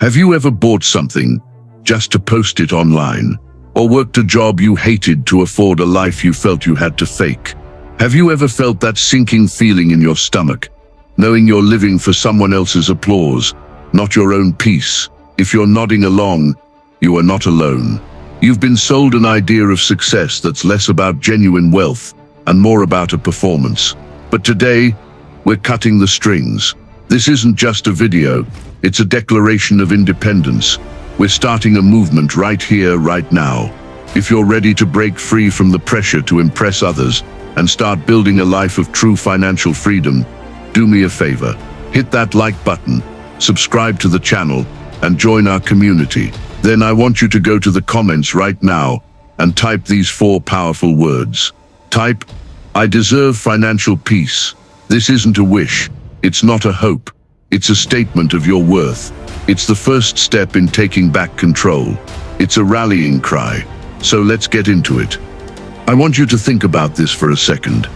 Have you ever bought something just to post it online? Or worked a job you hated to afford a life you felt you had to fake? Have you ever felt that sinking feeling in your stomach, knowing you're living for someone else's applause, not your own peace? If you're nodding along, you are not alone. You've been sold an idea of success that's less about genuine wealth and more about a performance. But today, we're cutting the strings. This isn't just a video, it's a declaration of independence. We're starting a movement right here, right now. If you're ready to break free from the pressure to impress others and start building a life of true financial freedom, do me a favor. Hit that like button, subscribe to the channel, and join our community. Then I want you to go to the comments right now and type these 4 powerful words. Type, "I deserve financial peace." This isn't a wish. It's not a hope. It's a statement of your worth. It's the first step in taking back control. It's a rallying cry. So let's get into it. I want you to think about this for a second.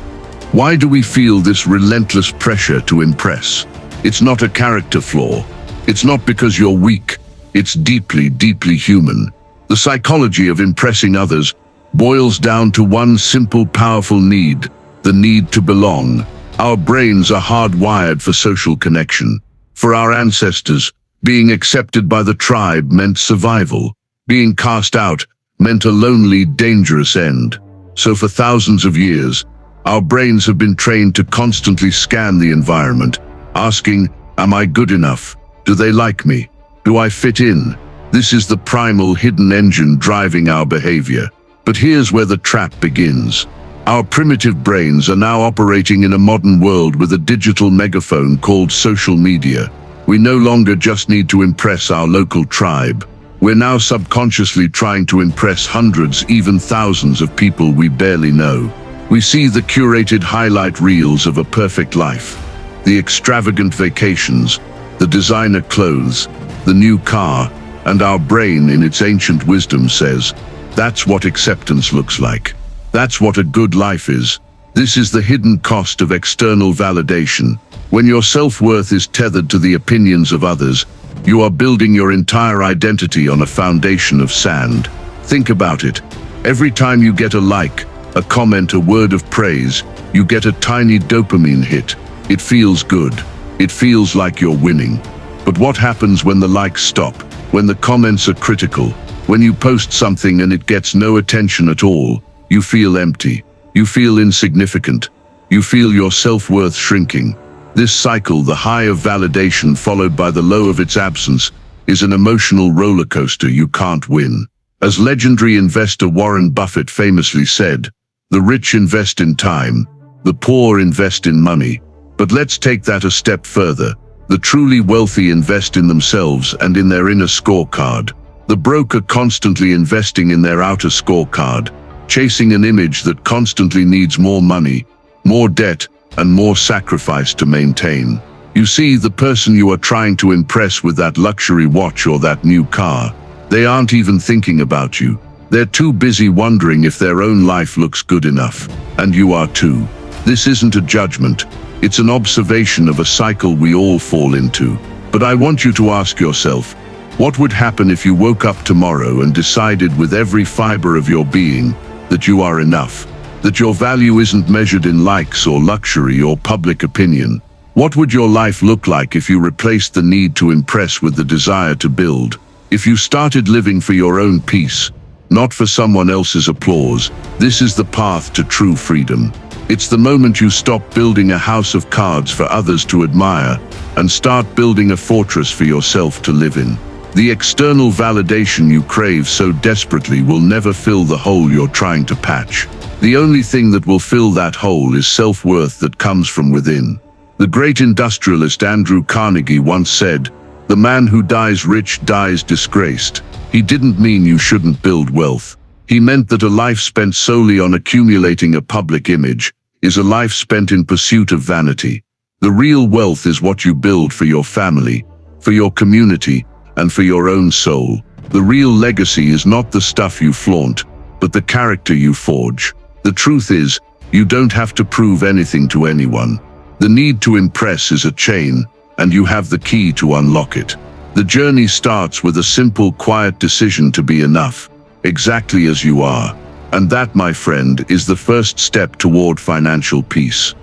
Why do we feel this relentless pressure to impress? It's not a character flaw. It's not because you're weak. It's deeply, deeply human. The psychology of impressing others boils down to one simple, powerful need: the need to belong. Our brains are hardwired for social connection. For our ancestors, being accepted by the tribe meant survival. Being cast out meant a lonely, dangerous end. So for thousands of years, our brains have been trained to constantly scan the environment, asking, am I good enough? Do they like me? Do I fit in? This is the primal hidden engine driving our behavior. But here's where the trap begins. Our primitive brains are now operating in a modern world with a digital megaphone called social media. We no longer just need to impress our local tribe. We're now subconsciously trying to impress hundreds, even thousands of people we barely know. We see the curated highlight reels of a perfect life, the extravagant vacations, the designer clothes, the new car, and our brain in its ancient wisdom says, that's what acceptance looks like. That's what a good life is. This is the hidden cost of external validation. When your self-worth is tethered to the opinions of others, you are building your entire identity on a foundation of sand. Think about it. Every time you get a like, a comment, a word of praise, you get a tiny dopamine hit. It feels good. It feels like you're winning. But what happens when the likes stop? When the comments are critical? When you post something and it gets no attention at all? You feel empty. You feel insignificant. You feel your self-worth shrinking. This cycle, the high of validation followed by the low of its absence, is an emotional roller coaster you can't win. As legendary investor Warren Buffett famously said, the rich invest in time, the poor invest in money. But let's take that a step further. The truly wealthy invest in themselves and in their inner scorecard. The broke are constantly investing in their outer scorecard, chasing an image that constantly needs more money, more debt, and more sacrifice to maintain. You see, the person you are trying to impress with that luxury watch or that new car, they aren't even thinking about you. They're too busy wondering if their own life looks good enough. And you are too. This isn't a judgment. It's an observation of a cycle we all fall into. But I want you to ask yourself, what would happen if you woke up tomorrow and decided with every fiber of your being that you are enough? That your value isn't measured in likes or luxury or public opinion? What would your life look like if you replaced the need to impress with the desire to build? If you started living for your own peace, not for someone else's applause? This is the path to true freedom. It's the moment you stop building a house of cards for others to admire and start building a fortress for yourself to live in. The external validation you crave so desperately will never fill the hole you're trying to patch. The only thing that will fill that hole is self-worth that comes from within. The great industrialist Andrew Carnegie once said, "The man who dies rich dies disgraced." He didn't mean you shouldn't build wealth. He meant that a life spent solely on accumulating a public image is a life spent in pursuit of vanity. The real wealth is what you build for your family, for your community, and for your own soul. The real legacy is not the stuff you flaunt, but the character you forge. The truth is, you don't have to prove anything to anyone. The need to impress is a chain, and you have the key to unlock it. The journey starts with a simple, quiet decision to be enough, exactly as you are. And that, my friend, is the first step toward financial peace.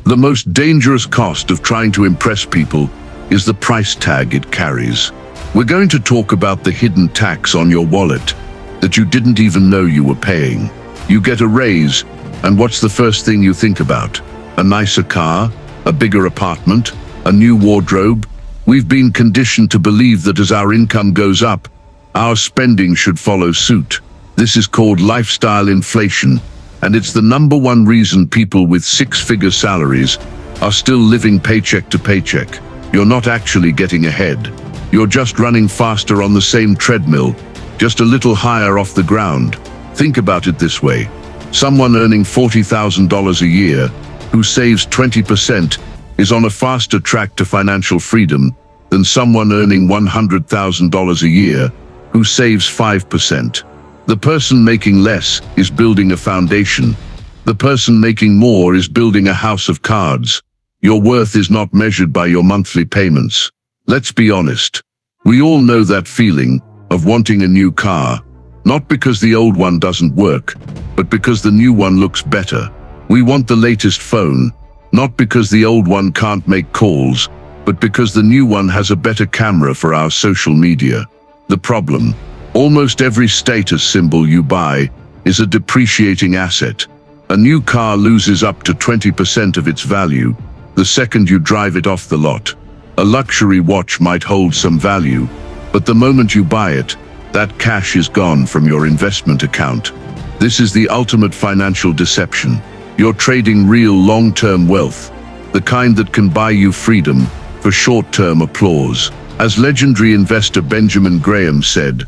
The most dangerous cost of trying to impress people is the price tag it carries. We're going to talk about the hidden tax on your wallet that you didn't even know you were paying. You get a raise, and what's the first thing you think about? A nicer car? A bigger apartment? A new wardrobe? We've been conditioned to believe that as our income goes up, our spending should follow suit. This is called lifestyle inflation, and it's the number one reason people with six-figure salaries are still living paycheck to paycheck. You're not actually getting ahead. You're just running faster on the same treadmill, just a little higher off the ground. Think about it this way. Someone earning $40,000 a year, who saves 20%, is on a faster track to financial freedom than someone earning $100,000 a year, who saves 5%. The person making less is building a foundation. The person making more is building a house of cards. Your worth is not measured by your monthly payments. Let's be honest. We all know that feeling of wanting a new car, not because the old one doesn't work, but because the new one looks better. We want the latest phone, not because the old one can't make calls, but because the new one has a better camera for our social media. The problem: almost every status symbol you buy is a depreciating asset. A new car loses up to 20% of its value the second you drive it off the lot. A luxury watch might hold some value, but the moment you buy it, that cash is gone from your investment account. This is the ultimate financial deception. You're trading real long-term wealth, the kind that can buy you freedom for short-term applause. As legendary investor Benjamin Graham said,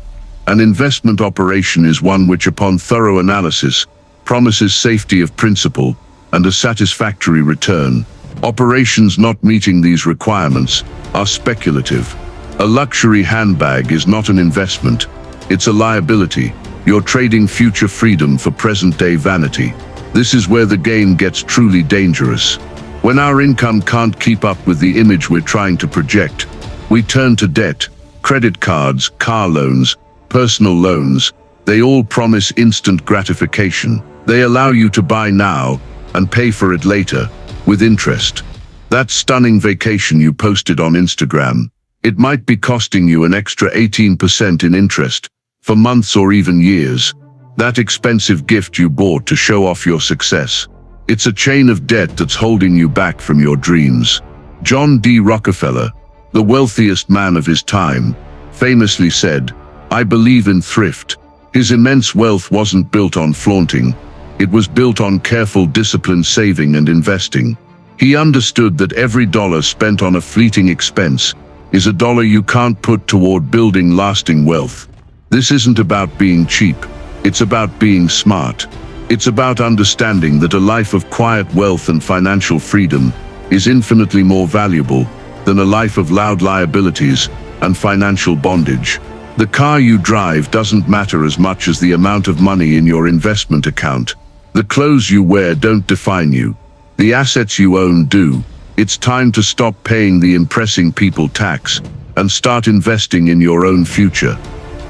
an investment operation is one which, upon thorough analysis, promises safety of principal and a satisfactory return. Operations not meeting these requirements are speculative. A luxury handbag is not an investment, it's a liability. You're trading future freedom for present-day vanity. This is where the game gets truly dangerous. When our income can't keep up with the image we're trying to project, we turn to debt. Credit cards, car loans, personal loans, they all promise instant gratification. They allow you to buy now and pay for it later, with interest. That stunning vacation you posted on Instagram, it might be costing you an extra 18% in interest for months or even years. That expensive gift you bought to show off your success, it's a chain of debt that's holding you back from your dreams. John D. Rockefeller, the wealthiest man of his time, famously said, "I believe in thrift." His immense wealth wasn't built on flaunting. It was built on careful, disciplined saving and investing. He understood that every dollar spent on a fleeting expense is a dollar you can't put toward building lasting wealth. This isn't about being cheap. It's about being smart. It's about understanding that a life of quiet wealth and financial freedom is infinitely more valuable than a life of loud liabilities and financial bondage. The car you drive doesn't matter as much as the amount of money in your investment account. The clothes you wear don't define you. The assets you own do. It's time to stop paying the impressing people tax and start investing in your own future.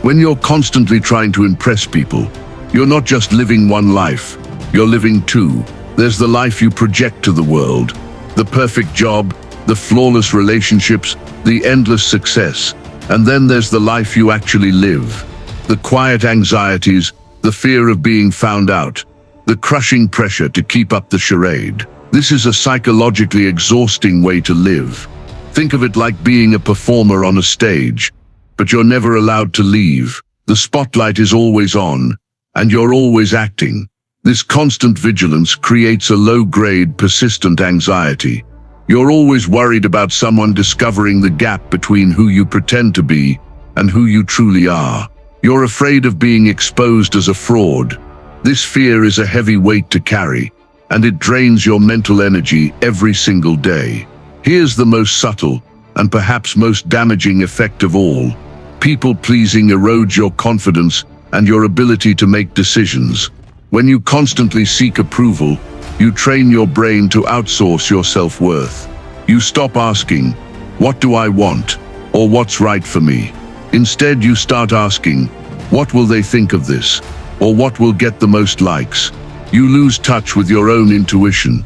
When you're constantly trying to impress people, you're not just living one life, you're living two. There's the life you project to the world, the perfect job, the flawless relationships, the endless success. And then there's the life you actually live. The quiet anxieties, the fear of being found out, the crushing pressure to keep up the charade. This is a psychologically exhausting way to live. Think of it like being a performer on a stage, but you're never allowed to leave. The spotlight is always on, and you're always acting. This constant vigilance creates a low-grade, persistent anxiety. You're always worried about someone discovering the gap between who you pretend to be and who you truly are. You're afraid of being exposed as a fraud. This fear is a heavy weight to carry, and it drains your mental energy every single day. Here's the most subtle and perhaps most damaging effect of all. People-pleasing erodes your confidence and your ability to make decisions. When you constantly seek approval, you train your brain to outsource your self-worth. You stop asking, "What do I want?" or what's right for me. Instead, you start asking, what will they think of this? Or what will get the most likes? You lose touch with your own intuition.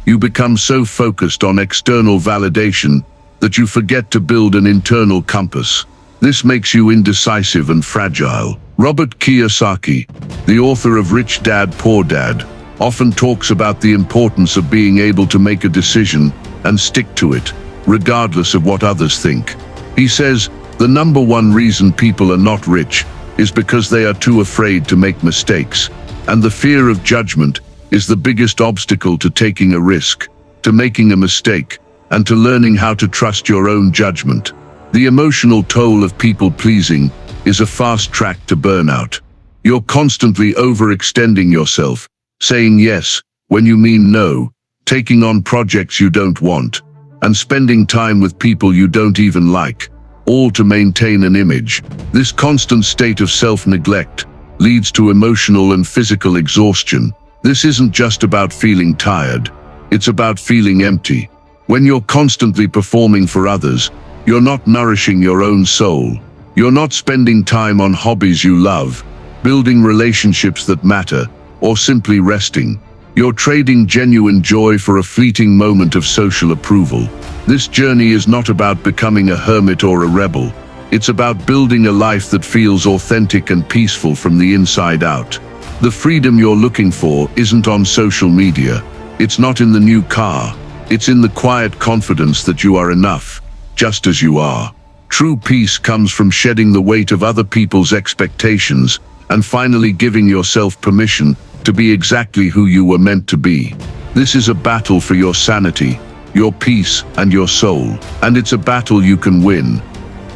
You become so focused on external validation that you forget to build an internal compass. This makes you indecisive and fragile. Robert Kiyosaki, the author of Rich Dad, Poor Dad, often talks about the importance of being able to make a decision and stick to it, regardless of what others think. He says, the number one reason people are not rich is because they are too afraid to make mistakes, and the fear of judgment is the biggest obstacle to taking a risk, to making a mistake, and to learning how to trust your own judgment. The emotional toll of people-pleasing is a fast track to burnout. You're constantly overextending yourself, saying yes when you mean no, taking on projects you don't want, and spending time with people you don't even like, all to maintain an image. This constant state of self-neglect leads to emotional and physical exhaustion. This isn't just about feeling tired, it's about feeling empty. When you're constantly performing for others, you're not nourishing your own soul. You're not spending time on hobbies you love, building relationships that matter, or simply resting. You're trading genuine joy for a fleeting moment of social approval. This journey is not about becoming a hermit or a rebel. It's about building a life that feels authentic and peaceful from the inside out. The freedom you're looking for isn't on social media. It's not in the new car. It's in the quiet confidence that you are enough, just as you are. True peace comes from shedding the weight of other people's expectations and finally giving yourself permission to be exactly who you were meant to be. This is a battle for your sanity, your peace, and your soul, and it's a battle you can win.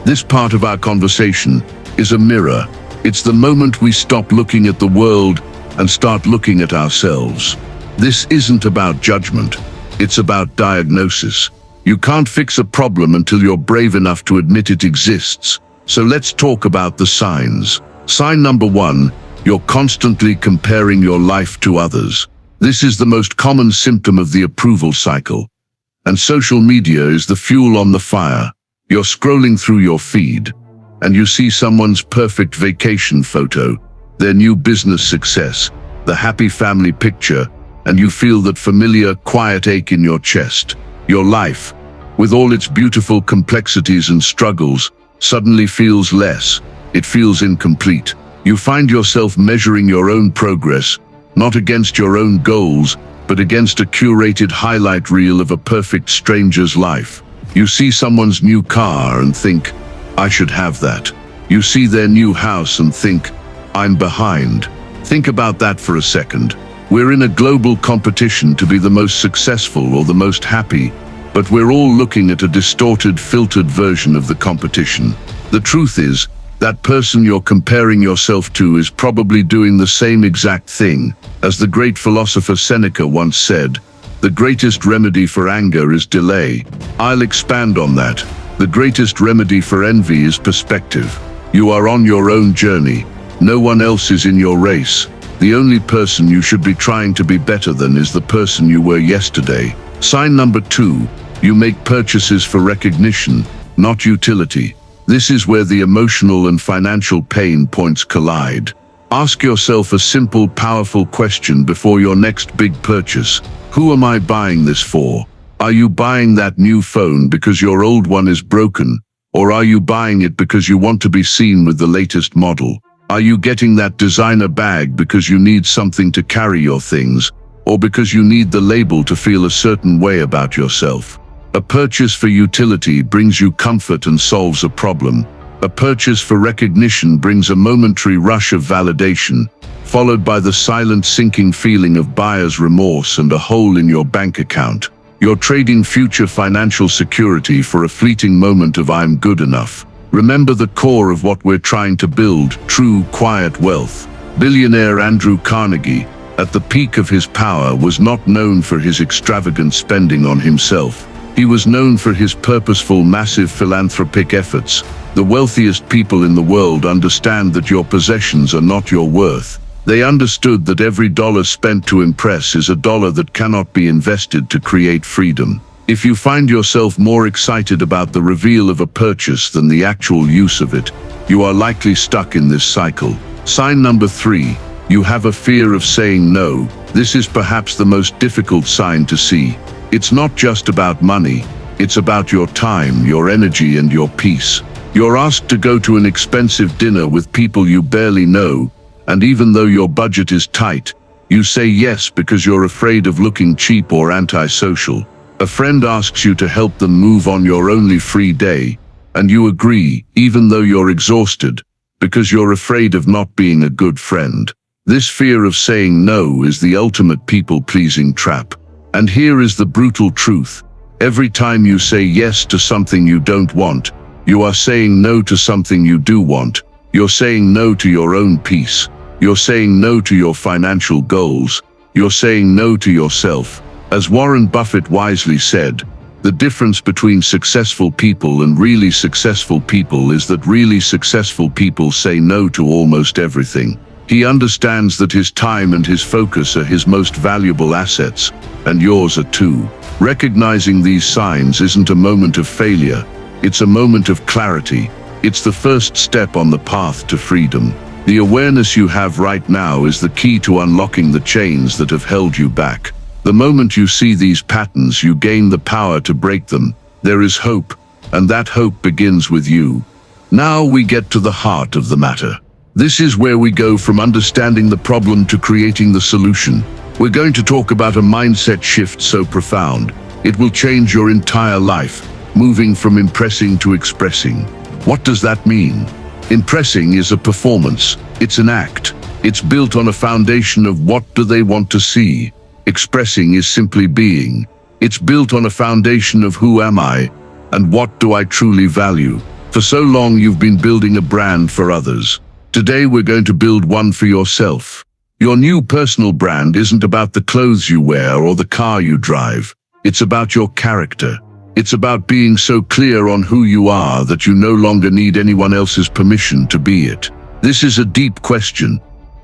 This part of our conversation is a mirror. It's the moment we stop looking at the world and start looking at ourselves. This isn't about judgment, it's about diagnosis. You can't fix a problem until you're brave enough to admit it exists. So let's talk about the signs. Sign number 1, you're constantly comparing your life to others. This is the most common symptom of the approval cycle. And social media is the fuel on the fire. You're scrolling through your feed, and you see someone's perfect vacation photo, their new business success, the happy family picture, and you feel that familiar, quiet ache in your chest. Your life, with all its beautiful complexities and struggles, suddenly feels less. It feels incomplete. You find yourself measuring your own progress, not against your own goals, but against a curated highlight reel of a perfect stranger's life. You see someone's new car and think, I should have that. You see their new house and think, I'm behind. Think about that for a second. We're in a global competition to be the most successful or the most happy, but we're all looking at a distorted, filtered version of the competition. The truth is, that person you're comparing yourself to is probably doing the same exact thing. As the great philosopher Seneca once said, the greatest remedy for anger is delay. I'll expand on that. The greatest remedy for envy is perspective. You are on your own journey. No one else is in your race. The only person you should be trying to be better than is the person you were yesterday. Sign number 2, you make purchases for recognition, not utility. This is where the emotional and financial pain points collide. Ask yourself a simple, powerful question before your next big purchase. Who am I buying this for? Are you buying that new phone because your old one is broken? Or are you buying it because you want to be seen with the latest model? Are you getting that designer bag because you need something to carry your things? Or because you need the label to feel a certain way about yourself? A purchase for utility brings you comfort and solves a problem. A purchase for recognition brings a momentary rush of validation, followed by the silent sinking feeling of buyer's remorse and a hole in your bank account. You're trading future financial security for a fleeting moment of I'm good enough. Remember the core of what we're trying to build, true, quiet wealth. Billionaire Andrew Carnegie, at the peak of his power, was not known for his extravagant spending on himself. He was known for his purposeful, massive philanthropic efforts. The wealthiest people in the world understand that your possessions are not your worth. They understood that every dollar spent to impress is a dollar that cannot be invested to create freedom. If you find yourself more excited about the reveal of a purchase than the actual use of it, you are likely stuck in this cycle. Sign number 3, you have a fear of saying no. This is perhaps the most difficult sign to see. It's not just about money, it's about your time, your energy, and your peace. You're asked to go to an expensive dinner with people you barely know, and even though your budget is tight, you say yes because you're afraid of looking cheap or antisocial. A friend asks you to help them move on your only free day, and you agree, even though you're exhausted, because you're afraid of not being a good friend. This fear of saying no is the ultimate people-pleasing trap. And here is the brutal truth. Every time you say yes to something you don't want, you are saying no to something you do want. You're saying no to your own peace. You're saying no to your financial goals. You're saying no to yourself. As Warren Buffett wisely said, the difference between successful people and really successful people is that really successful people say no to almost everything. He understands that his time and his focus are his most valuable assets, and yours are too. Recognizing these signs isn't a moment of failure, it's a moment of clarity. It's the first step on the path to freedom. The awareness you have right now is the key to unlocking the chains that have held you back. The moment you see these patterns, you gain the power to break them. There is hope, and that hope begins with you. Now we get to the heart of the matter. This is where we go from understanding the problem to creating the solution. We're going to talk about a mindset shift so profound, it will change your entire life, moving from impressing to expressing. What does that mean? Impressing is a performance, it's an act. It's built on a foundation of what do they want to see. Expressing is simply being. It's built on a foundation of who am I, and what do I truly value. For so long you've been building a brand for others. Today we're going to build one for yourself. Your new personal brand isn't about the clothes you wear or the car you drive. It's about your character. It's about being so clear on who you are that you no longer need anyone else's permission to be it. This is a deep question,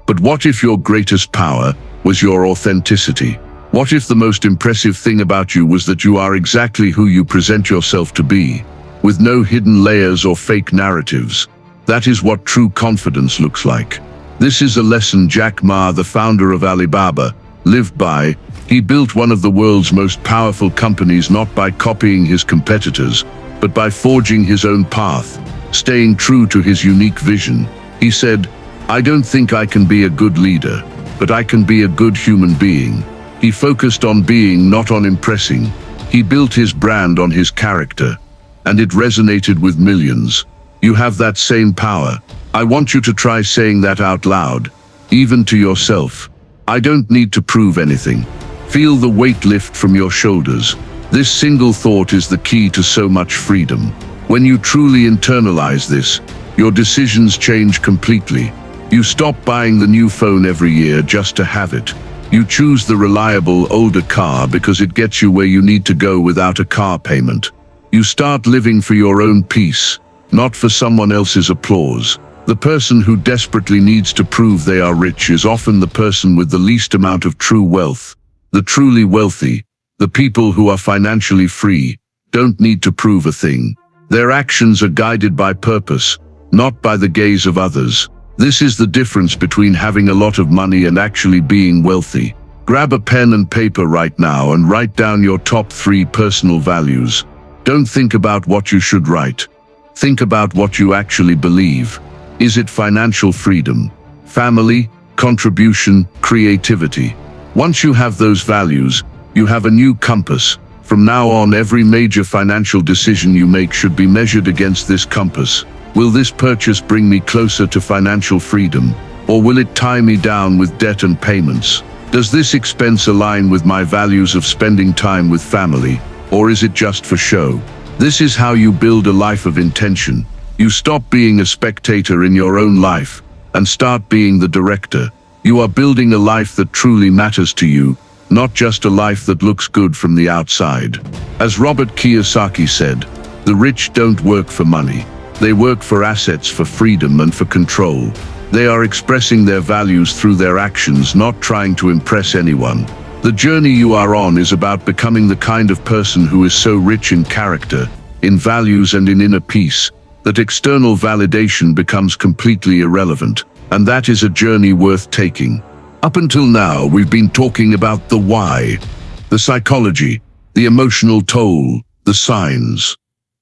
but what if your greatest power was your authenticity? What if the most impressive thing about you was that you are exactly who you present yourself to be, with no hidden layers or fake narratives? That is what true confidence looks like. This is a lesson Jack Ma, the founder of Alibaba, lived by. He built one of the world's most powerful companies not by copying his competitors, but by forging his own path, staying true to his unique vision. He said, "I don't think I can be a good leader, but I can be a good human being." He focused on being, not on impressing. He built his brand on his character, and it resonated with millions. You have that same power. I want you to try saying that out loud, even to yourself. I don't need to prove anything. Feel the weight lift from your shoulders. This single thought is the key to so much freedom. When you truly internalize this, your decisions change completely. You stop buying the new phone every year just to have it. You choose the reliable, older car because it gets you where you need to go without a car payment. You start living for your own peace, not for someone else's applause. The person who desperately needs to prove they are rich is often the person with the least amount of true wealth. The truly wealthy, the people who are financially free, don't need to prove a thing. Their actions are guided by purpose, not by the gaze of others. This is the difference between having a lot of money and actually being wealthy. Grab a pen and paper right now and write down your top 3 personal values. Don't think about what you should write. Think about what you actually believe. Is it financial freedom, family, contribution, creativity? Once you have those values, you have a new compass. From now on, every major financial decision you make should be measured against this compass. Will this purchase bring me closer to financial freedom, or will it tie me down with debt and payments? Does this expense align with my values of spending time with family, or is it just for show? This is how you build a life of intention. You stop being a spectator in your own life and start being the director. You are building a life that truly matters to you, not just a life that looks good from the outside. As Robert Kiyosaki said, the rich don't work for money. They work for assets, for freedom, and for control. They are expressing their values through their actions, not trying to impress anyone. The journey you are on is about becoming the kind of person who is so rich in character, in values and in inner peace, that external validation becomes completely irrelevant. And that is a journey worth taking. Up until now, we've been talking about the why, the psychology, the emotional toll, the signs.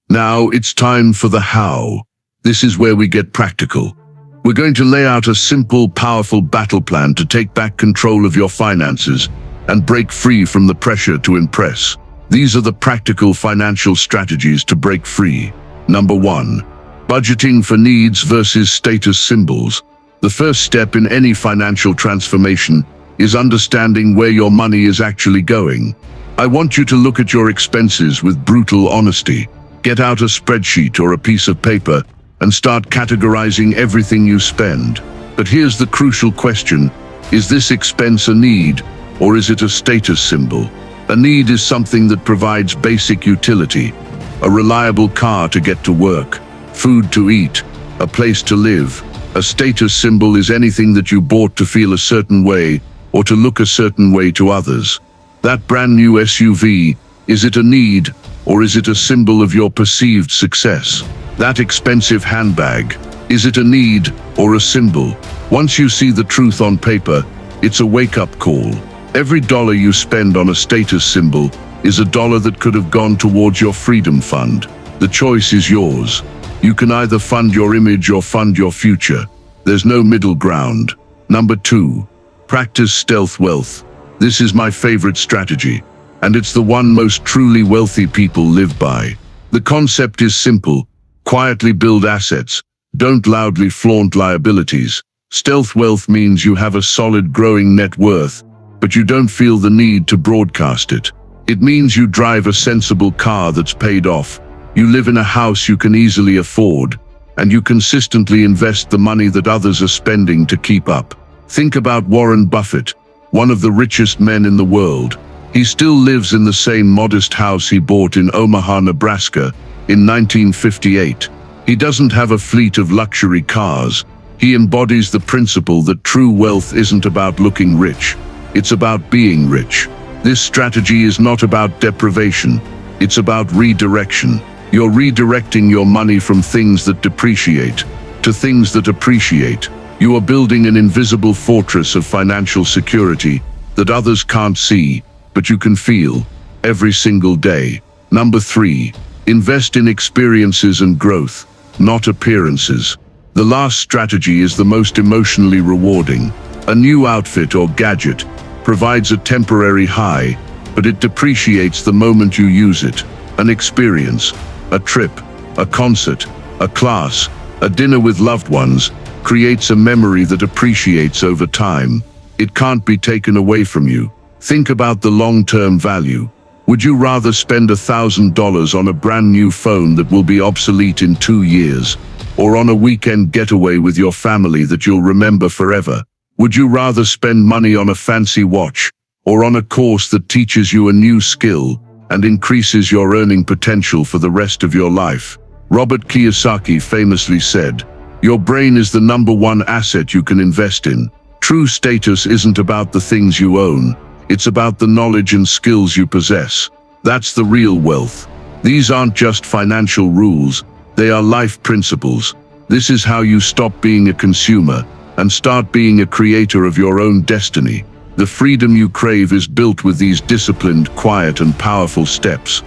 Now it's time for the how. This is where we get practical. We're going to lay out a simple, powerful battle plan to take back control of your finances and break free from the pressure to impress. These are the practical financial strategies to break free. Number 1, budgeting for needs versus status symbols. The first step in any financial transformation is understanding where your money is actually going. I want you to look at your expenses with brutal honesty. Get out a spreadsheet or a piece of paper and start categorizing everything you spend. But here's the crucial question: is this expense a need, or is it a status symbol? A need is something that provides basic utility, a reliable car to get to work, food to eat, a place to live. A status symbol is anything that you bought to feel a certain way or to look a certain way to others. That brand new SUV, is it a need, or is it a symbol of your perceived success? That expensive handbag, is it a need or a symbol? Once you see the truth on paper, it's a wake-up call. Every dollar you spend on a status symbol is a dollar that could have gone towards your freedom fund. The choice is yours. You can either fund your image or fund your future. There's no middle ground. Number 2, practice stealth wealth. This is my favorite strategy, and it's the one most truly wealthy people live by. The concept is simple: quietly build assets, don't loudly flaunt liabilities. Stealth wealth means you have a solid growing net worth, but you don't feel the need to broadcast it. It means you drive a sensible car that's paid off, you live in a house you can easily afford, and you consistently invest the money that others are spending to keep up. Think about Warren Buffett, one of the richest men in the world. He still lives in the same modest house he bought in Omaha, Nebraska in 1958. He doesn't have a fleet of luxury cars. He embodies the principle that true wealth isn't about looking rich, it's about being rich. This strategy is not about deprivation, it's about redirection. You're redirecting your money from things that depreciate to things that appreciate. You are building an invisible fortress of financial security that others can't see, but you can feel every single day. Number 3, invest in experiences and growth, not appearances. The last strategy is the most emotionally rewarding. A new outfit or gadget provides a temporary high, but it depreciates the moment you use it. An experience, a trip, a concert, a class, a dinner with loved ones creates a memory that appreciates over time. It can't be taken away from you. Think about the long-term value. Would you rather spend $1,000 on a brand new phone that will be obsolete in 2 years, or on a weekend getaway with your family that you'll remember forever? Would you rather spend money on a fancy watch, or on a course that teaches you a new skill and increases your earning potential for the rest of your life? Robert Kiyosaki famously said, "Your brain is the #1 asset you can invest in." True status isn't about the things you own, it's about the knowledge and skills you possess. That's the real wealth. These aren't just financial rules, they are life principles. This is how you stop being a consumer and start being a creator of your own destiny. The freedom you crave is built with these disciplined, quiet, and powerful steps.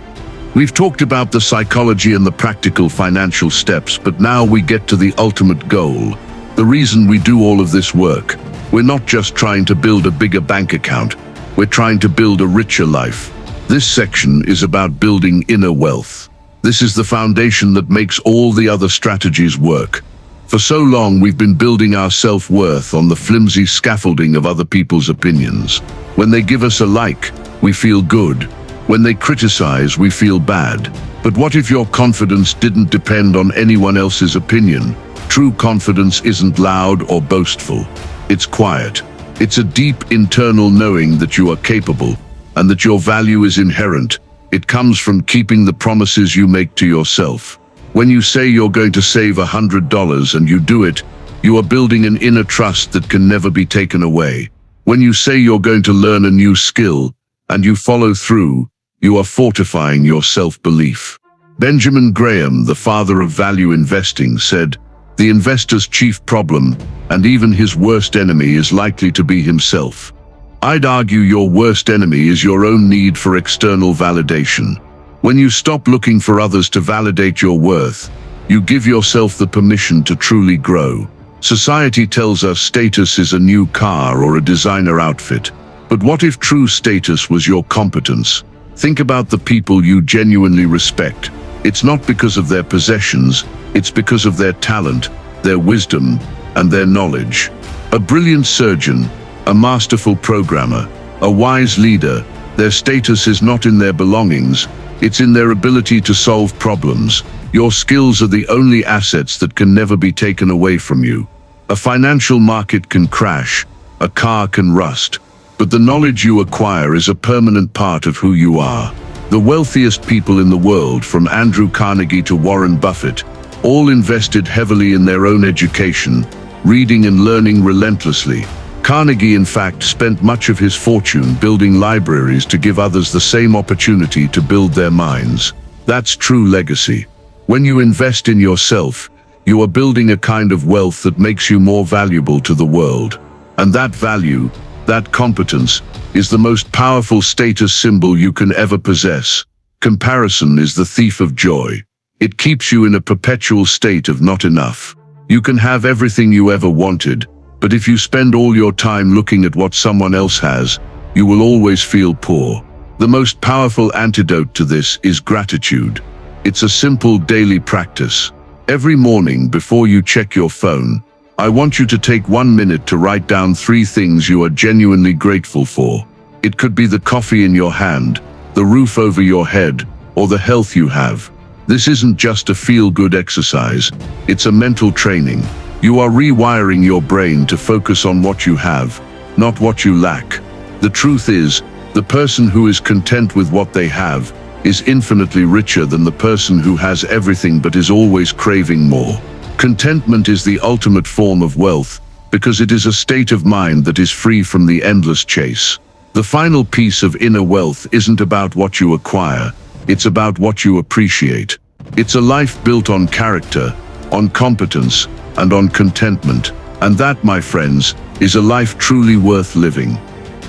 We've talked about the psychology and the practical financial steps, but now we get to the ultimate goal. The reason we do all of this work. We're not just trying to build a bigger bank account, we're trying to build a richer life. This section is about building inner wealth. This is the foundation that makes all the other strategies work. For so long, we've been building our self-worth on the flimsy scaffolding of other people's opinions. When they give us a like, we feel good. When they criticize, we feel bad. But what if your confidence didn't depend on anyone else's opinion? True confidence isn't loud or boastful. It's quiet. It's a deep internal knowing that you are capable and that your value is inherent. It comes from keeping the promises you make to yourself. When you say you're going to save $100 and you do it, you are building an inner trust that can never be taken away. When you say you're going to learn a new skill and you follow through, you are fortifying your self-belief. Benjamin Graham, the father of value investing, said, "The investor's chief problem, and even his worst enemy, is likely to be himself." I'd argue your worst enemy is your own need for external validation. When you stop looking for others to validate your worth, you give yourself the permission to truly grow. Society tells us status is a new car or a designer outfit. But what if true status was your competence? Think about the people you genuinely respect. It's not because of their possessions, it's because of their talent, their wisdom, and their knowledge. A brilliant surgeon, a masterful programmer, a wise leader, their status is not in their belongings, it's in their ability to solve problems. Your skills are the only assets that can never be taken away from you. A financial market can crash, a car can rust, but the knowledge you acquire is a permanent part of who you are. The wealthiest people in the world, from Andrew Carnegie to Warren Buffett, all invested heavily in their own education, reading and learning relentlessly. Carnegie, in fact, spent much of his fortune building libraries to give others the same opportunity to build their minds. That's true legacy. When you invest in yourself, you are building a kind of wealth that makes you more valuable to the world. And that value, that competence, is the most powerful status symbol you can ever possess. Comparison is the thief of joy. It keeps you in a perpetual state of not enough. You can have everything you ever wanted, but if you spend all your time looking at what someone else has, you will always feel poor. The most powerful antidote to this is gratitude. It's a simple daily practice. Every morning before you check your phone, I want you to take 1 minute to write down 3 things you are genuinely grateful for. It could be the coffee in your hand, the roof over your head, or the health you have. This isn't just a feel-good exercise, it's a mental training. You are rewiring your brain to focus on what you have, not what you lack. The truth is, the person who is content with what they have is infinitely richer than the person who has everything but is always craving more. Contentment is the ultimate form of wealth because it is a state of mind that is free from the endless chase. The final piece of inner wealth isn't about what you acquire, it's about what you appreciate. It's a life built on character, on competence, and on contentment. And that, my friends, is a life truly worth living.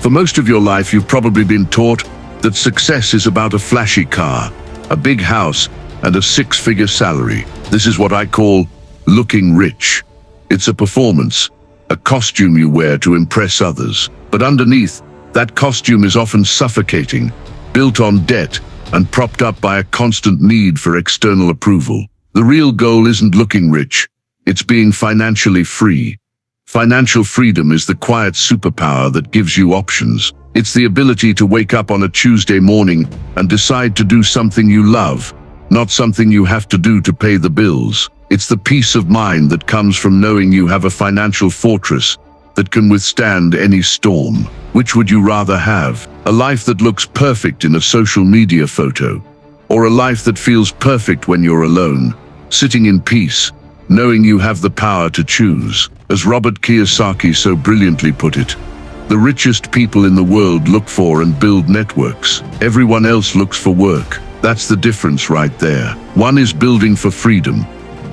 For most of your life, you've probably been taught that success is about a flashy car, a big house, and a 6-figure salary. This is what I call looking rich. It's a performance, a costume you wear to impress others. But underneath, that costume is often suffocating, built on debt, and propped up by a constant need for external approval. The real goal isn't looking rich, it's being financially free. Financial freedom is the quiet superpower that gives you options. It's the ability to wake up on a Tuesday morning and decide to do something you love, not something you have to do to pay the bills. It's the peace of mind that comes from knowing you have a financial fortress that can withstand any storm. Which would you rather have? A life that looks perfect in a social media photo, or a life that feels perfect when you're alone, sitting in peace, knowing you have the power to choose? As Robert Kiyosaki so brilliantly put it, the richest people in the world look for and build networks. Everyone else looks for work. That's the difference right there. One is building for freedom.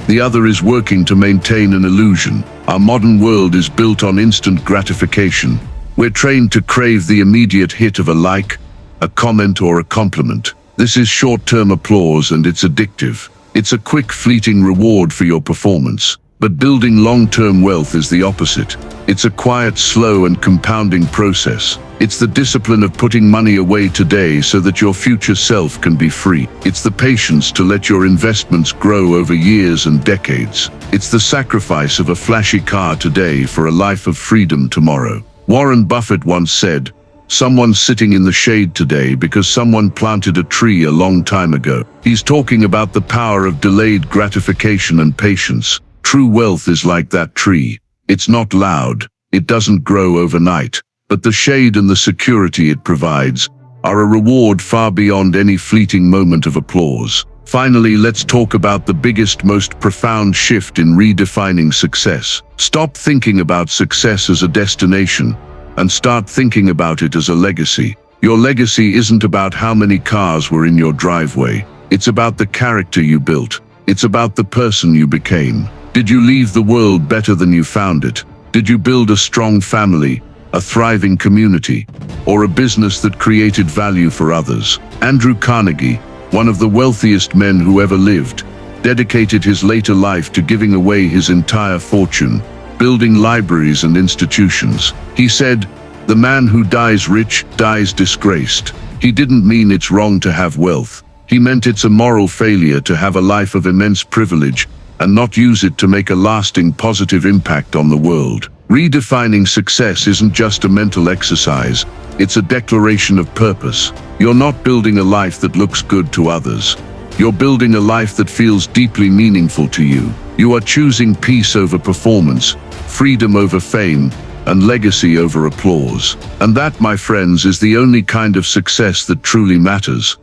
The other is working to maintain an illusion. Our modern world is built on instant gratification. We're trained to crave the immediate hit of a like, a comment, or a compliment. This is short-term applause and it's addictive. It's a quick, fleeting reward for your performance. But building long-term wealth is the opposite. It's a quiet, slow, and compounding process. It's the discipline of putting money away today so that your future self can be free. It's the patience to let your investments grow over years and decades. It's the sacrifice of a flashy car today for a life of freedom tomorrow. Warren Buffett once said, "Someone's sitting in the shade today because someone planted a tree a long time ago." He's talking about the power of delayed gratification and patience. True wealth is like that tree. It's not loud, it doesn't grow overnight, but the shade and the security it provides are a reward far beyond any fleeting moment of applause. Finally, let's talk about the biggest, most profound shift in redefining success. Stop thinking about success as a destination. and start thinking about it as a legacy. Your legacy isn't about how many cars were in your driveway. It's about the character you built. It's about the person you became. Did you leave the world better than you found it? Did you build a strong family, a thriving community, or a business that created value for others? Andrew Carnegie, one of the wealthiest men who ever lived, dedicated his later life to giving away his entire fortune, building libraries and institutions. He said, "The man who dies rich dies disgraced." He didn't mean it's wrong to have wealth. He meant it's a moral failure to have a life of immense privilege and not use it to make a lasting positive impact on the world. Redefining success isn't just a mental exercise, it's a declaration of purpose. You're not building a life that looks good to others. You're building a life that feels deeply meaningful to you. You are choosing peace over performance, freedom over fame, and legacy over applause. And that, my friends, is the only kind of success that truly matters.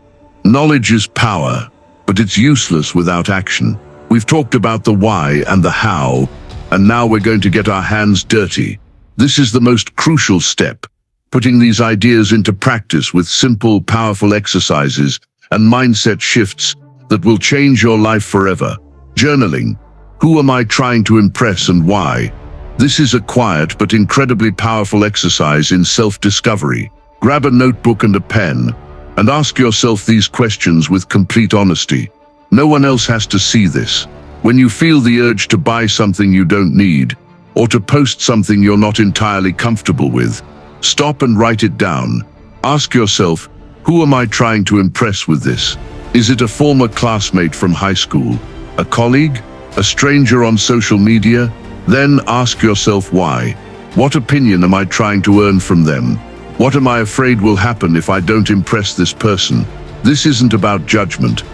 Knowledge is power, but it's useless without action. We've talked about the why and the how, and now we're going to get our hands dirty. This is the most crucial step, putting these ideas into practice with simple, powerful exercises and mindset shifts that will change your life forever. Journaling. Who am I trying to impress and why? This is a quiet but incredibly powerful exercise in self-discovery. Grab a notebook and a pen, and ask yourself these questions with complete honesty. No one else has to see this. When you feel the urge to buy something you don't need, or to post something you're not entirely comfortable with, stop and write it down. Ask yourself, who am I trying to impress with this? Is it a former classmate from high school? A colleague? A stranger on social media? Then ask yourself why. What opinion am I trying to earn from them? What am I afraid will happen if I don't impress this person? This isn't about judgment.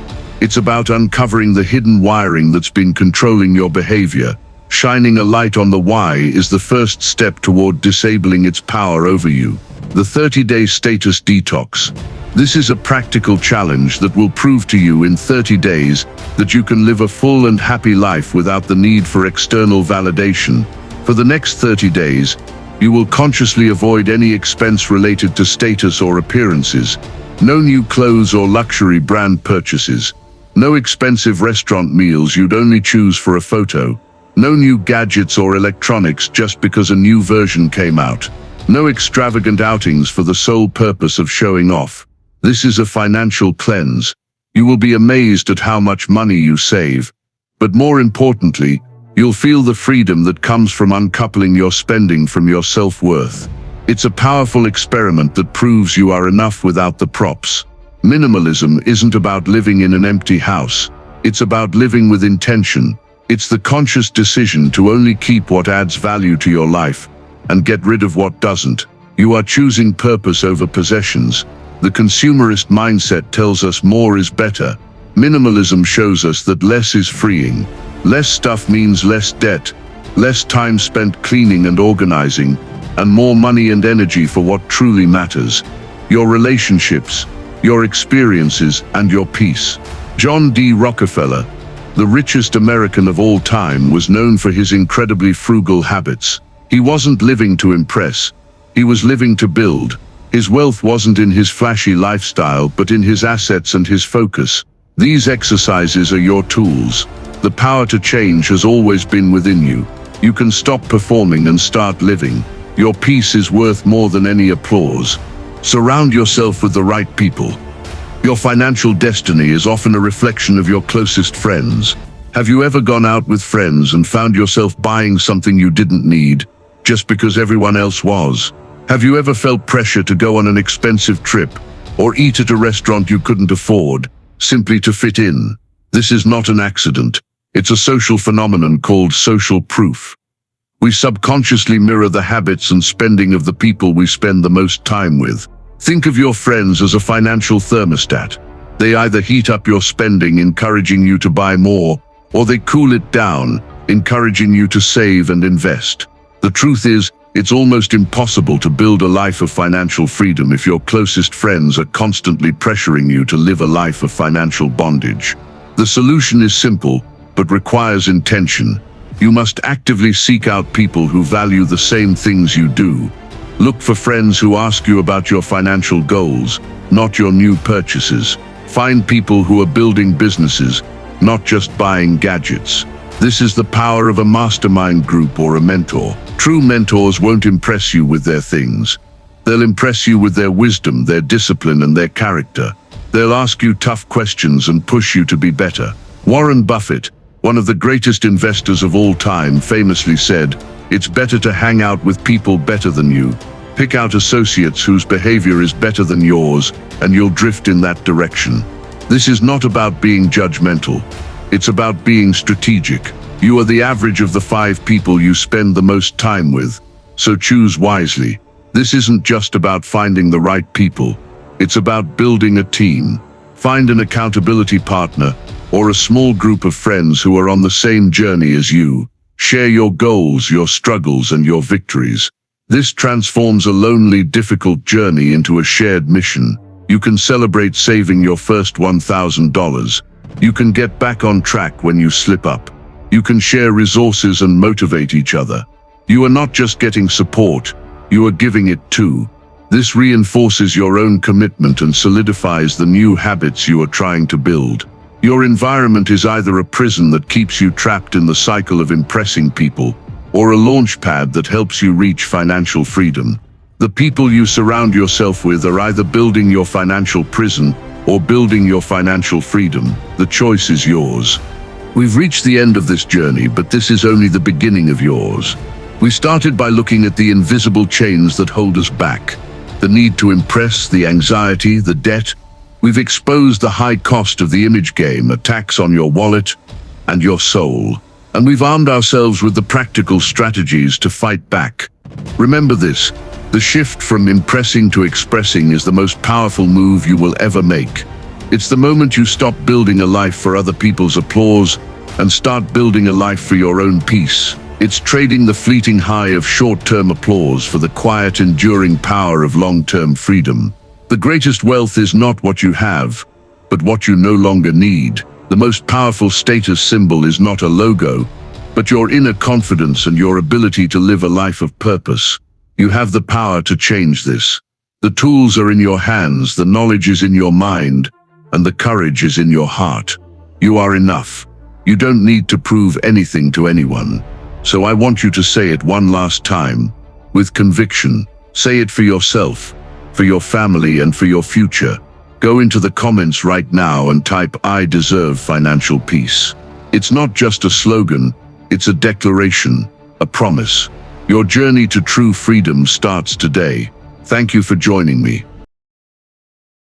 It's about uncovering the hidden wiring that's been controlling your behavior. Shining a light on the why is the first step toward disabling its power over you. The 30-day status detox. This is a practical challenge that will prove to you in 30 days that you can live a full and happy life without the need for external validation. For the next 30 days, you will consciously avoid any expense related to status or appearances. No new clothes or luxury brand purchases. No expensive restaurant meals you'd only choose for a photo. No new gadgets or electronics just because a new version came out. No extravagant outings for the sole purpose of showing off. This is a financial cleanse. You will be amazed at how much money you save. But more importantly, you'll feel the freedom that comes from uncoupling your spending from your self-worth. It's a powerful experiment that proves you are enough without the props. Minimalism isn't about living in an empty house. It's about living with intention. It's the conscious decision to only keep what adds value to your life and get rid of what doesn't. You are choosing purpose over possessions. The consumerist mindset tells us more is better. Minimalism shows us that less is freeing. Less stuff means less debt, less time spent cleaning and organizing, and more money and energy for what truly matters: your relationships, your experiences, and your peace. John D. Rockefeller, the richest American of all time, was known for his incredibly frugal habits. He wasn't living to impress, he was living to build. His wealth wasn't in his flashy lifestyle, but in his assets and his focus. These exercises are your tools. The power to change has always been within you. You can stop performing and start living. Your peace is worth more than any applause. Surround yourself with the right people. Your financial destiny is often a reflection of your closest friends. Have you ever gone out with friends and found yourself buying something you didn't need, just because everyone else was? Have you ever felt pressure to go on an expensive trip or eat at a restaurant you couldn't afford, simply to fit in? This is not an accident. It's a social phenomenon called social proof. We subconsciously mirror the habits and spending of the people we spend the most time with. Think of your friends as a financial thermostat. They either heat up your spending, encouraging you to buy more, or they cool it down, encouraging you to save and invest. The truth is, it's almost impossible to build a life of financial freedom if your closest friends are constantly pressuring you to live a life of financial bondage. The solution is simple, but requires intention. You must actively seek out people who value the same things you do. Look for friends who ask you about your financial goals, not your new purchases. Find people who are building businesses, not just buying gadgets. This is the power of a mastermind group or a mentor. True mentors won't impress you with their things. They'll impress you with their wisdom, their discipline, and their character. They'll ask you tough questions and push you to be better. Warren Buffett, one of the greatest investors of all time, famously said, "It's better to hang out with people better than you. Pick out associates whose behavior is better than yours, and you'll drift in that direction." This is not about being judgmental. It's about being strategic. You are the average of the 5 people you spend the most time with, so choose wisely. This isn't just about finding the right people. It's about building a team. Find an accountability partner or a small group of friends who are on the same journey as you. Share your goals, your struggles, and your victories. This transforms a lonely, difficult journey into a shared mission. You can celebrate saving your first $1,000. You can get back on track when you slip up. You can share resources and motivate each other. You are not just getting support, you are giving it too. This reinforces your own commitment and solidifies the new habits you are trying to build. Your environment is either a prison that keeps you trapped in the cycle of impressing people, or a launch pad that helps you reach financial freedom. The people you surround yourself with are either building your financial prison or building your financial freedom. The choice is yours. We've reached the end of this journey, but this is only the beginning of yours. We started by looking at the invisible chains that hold us back. The need to impress, the anxiety, the debt. We've exposed the high cost of the image game, attacks on your wallet and your soul. And we've armed ourselves with the practical strategies to fight back. Remember this, the shift from impressing to expressing is the most powerful move you will ever make. It's the moment you stop building a life for other people's applause and start building a life for your own peace. It's trading the fleeting high of short-term applause for the quiet, enduring power of long-term freedom. The greatest wealth is not what you have, but what you no longer need. The most powerful status symbol is not a logo, but your inner confidence and your ability to live a life of purpose. You have the power to change this. The tools are in your hands, the knowledge is in your mind, and the courage is in your heart. You are enough. You don't need to prove anything to anyone. So I want you to say it one last time, with conviction. Say it for yourself, for your family, and for your future. Go into the comments right now and type "I deserve financial peace." It's not just a slogan, it's a declaration, a promise. Your journey to true freedom starts today. Thank you for joining me.